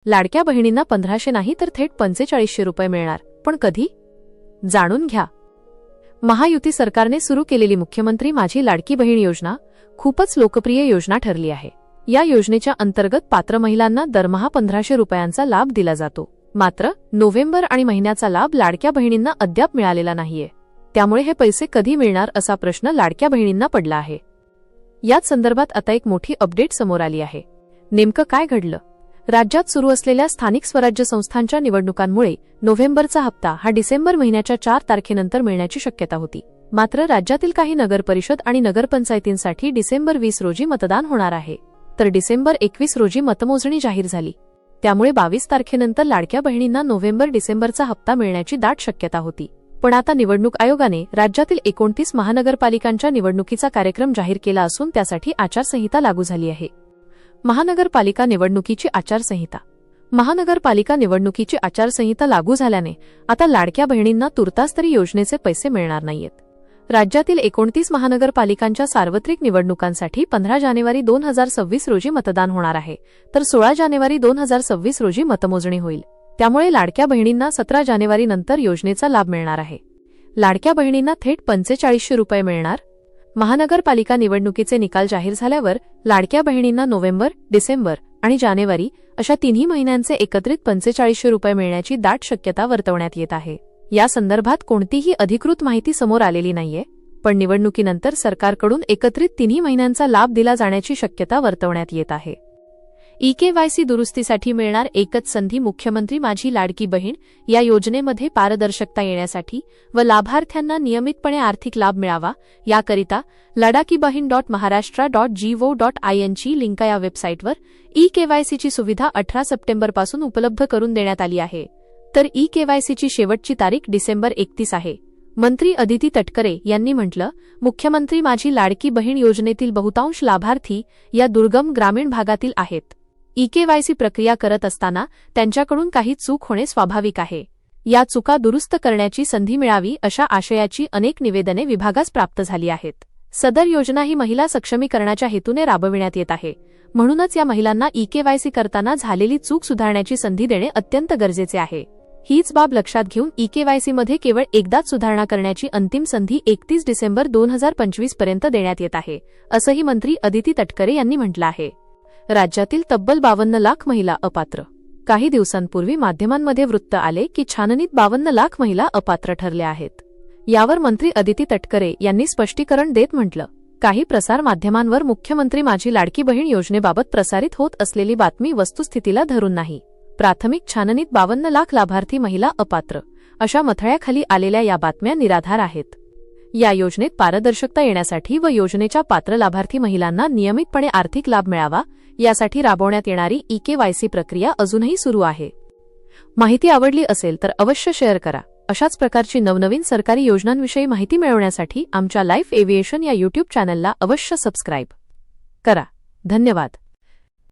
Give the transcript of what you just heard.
लाडक्या बहिणींना 1500 नाही तर थेट 4500 रुपये मिळणार, पण कधी? जाणून घ्या. महायुती सरकारने सुरू केलेली मुख्यमंत्री माझी लाडकी बहीण योजना खूपच लोकप्रिय योजना ठरली आहे. या योजनेच्या अंतर्गत पात्र महिलांना दरमहा 1500 रुपयांचा लाभ दिला जातो. मात्र नोव्हेंबर आणि महिन्याचा लाभ लाडक्या बहिणींना अद्याप मिळालेला नाहीये. त्यामुळे हे पैसे कधी मिळणार असा प्रश्न लाडक्या बहिणींना पडला आहे. याच संदर्भात आता एक मोठी अपडेट समोर आली आहे. नेमकं काय घडलं? राज्यात सुरू असलेल्या स्थानिक स्वराज्य संस्थांच्या निवडणुकांमुळे नोव्हेंबरचा हप्ता हा डिसेंबर महिन्याच्या 4 तारखेनंतर मिळण्याची शक्यता होती. मात्र राज्यातील काही नगरपरिषद आणि नगरपंचायतींसाठी डिसेंबर 20 रोजी मतदान होणार आहे, तर डिसेंबर 21 रोजी मतमोजणी जाहीर झाली. त्यामुळे 22 तारखेनंतर लाडक्या बहिणींना नोव्हेंबर-डिसेंबरचा हप्ता मिळण्याची दाट शक्यता होती. पण आता निवडणूक आयोगाने राज्यातील 29 महानगरपालिकांच्या निवडणुकीचा कार्यक्रम जाहीर केला असून त्यासाठी आचारसंहिता लागू झाली आहे. महानगरपालिका निवडणुकीची आचारसंहिता. महानगरपालिका निवडणुकीची आचारसंहिता लागू झाल्याने आता लाडक्या बहिणींना तुर्तास तरी योजनेचे पैसे मिळणार नाहीयेत. राज्यातील 29 महानगरपालिकांच्या सार्वत्रिक निवडणुकांसाठी 15 जानेवारी 2026 रोजी मतदान होणार आहे, तर 16 जानेवारी 2026 रोजी मतमोजणी होईल. त्यामुळे लाडक्या बहिणींना 17 जानेवारी नंतर योजनेचा लाभ मिळणार आहे. लाडक्या बहिणींना थेट 4500 रुपये मिळणार. महानगरपालिका निवडणुकीचे निकाल जाहीर झाल्यावर लाडक्या बहिणींना नोव्हेंबर, डिसेंबर आणि जानेवारी अशा तिन्ही महिन्यांचे एकत्रित 4500 रुपये मिळण्याची दाट शक्यता वर्तवण्यात येत आहे. या संदर्भात कोणतीही अधिकृत माहिती समोर आलेली नाहीये, पण निवडणुकीनंतर सरकारकडून एकत्रित तिन्ही महिन्यांचा लाभ दिला जाण्याची शक्यता वर्तवण्यात येत आहे. EKYC दुरुस्तीसाठी मिळणार एकच संधी. मुख्यमंत्री माझी लाडकी बहीण या योजनेमध्ये पारदर्शकता येण्यासाठी व लाभार्थ्यांना नियमितपणे आर्थिक लाभ मिळावा याकरिता ladakibaheen.maharashtra.gov.in ची लिंक या वेबसाईटवर EKYCची सुविधा 18 सप्टेंबरपासून उपलब्ध करून देण्यात आली आहे. तर EKYCची शेवटची तारीख डिसेंबर 31 आहे. मंत्री अदिती तटकरे यांनी म्हटलं, मुख्यमंत्री माझी लाडकी बहीण योजनेतील बहुतांश लाभार्थी या दुर्गम ग्रामीण भागातील आहेत. EKYC प्रक्रिया करत असताना त्यांच्याकडून काही चूक होणे स्वाभाविक आहे. या चुका दुरुस्त करण्याची संधी मिळावी अशा आशयाची अनेक निवेदने विभागास प्राप्त झाली आहेत. सदर योजना ही महिला सक्षमीकरणाच्या हेतूने राबविण्यात येत आहे. म्हणूनच या महिलांना EKYC करताना झालेली चूक सुधारण्याची संधी देणे अत्यंत गरजेचे आहे. हीच बाब लक्षात घेऊन EKYC मध्ये केवळ एकदाच सुधारणा करण्याची अंतिम संधी 31 डिसेंबर 2025 पर्यंत देण्यात येत आहे, असंही मंत्री अदिती तटकरे यांनी म्हटलं आहे. राज्यातील तब्बल 52 लाख महिला अपात्र. काही दिवसांपूर्वी माध्यमांमध्ये वृत्त आले की छाननीत 52 लाख महिला अपात्र ठरल्या आहेत. यावर मंत्री अदिती तटकरे यांनी स्पष्टीकरण देत म्हटलं, काही प्रसार माध्यमांवर मुख्यमंत्री माझी लाडकी बहीण योजनेबाबत प्रसारित होत असलेली बातमी वस्तुस्थितीला धरून नाही. प्राथमिक छाननीत 52 लाख लाभार्थी महिला अपात्र अशा मथळ्याखाली आलेल्या या बातम्या निराधार आहेत. या योजनेत पारदर्शकता येण्यासाठी व योजनेच्या पात्र लाभार्थी महिलांना नियमितपणे आर्थिक लाभ मिळावा यासाठी राबवण्यात येणारी EKYC प्रक्रिया अजूनही सुरू आहे. माहिती आवडली असेल तर अवश्य शेअर करा. अशाच प्रकारची नवनवीन सरकारी योजनांविषयी माहिती मिळवण्यासाठी आमच्या लाईफ एव्हिएशन या YouTube चॅनलला अवश्य सबस्क्राईब करा. धन्यवाद.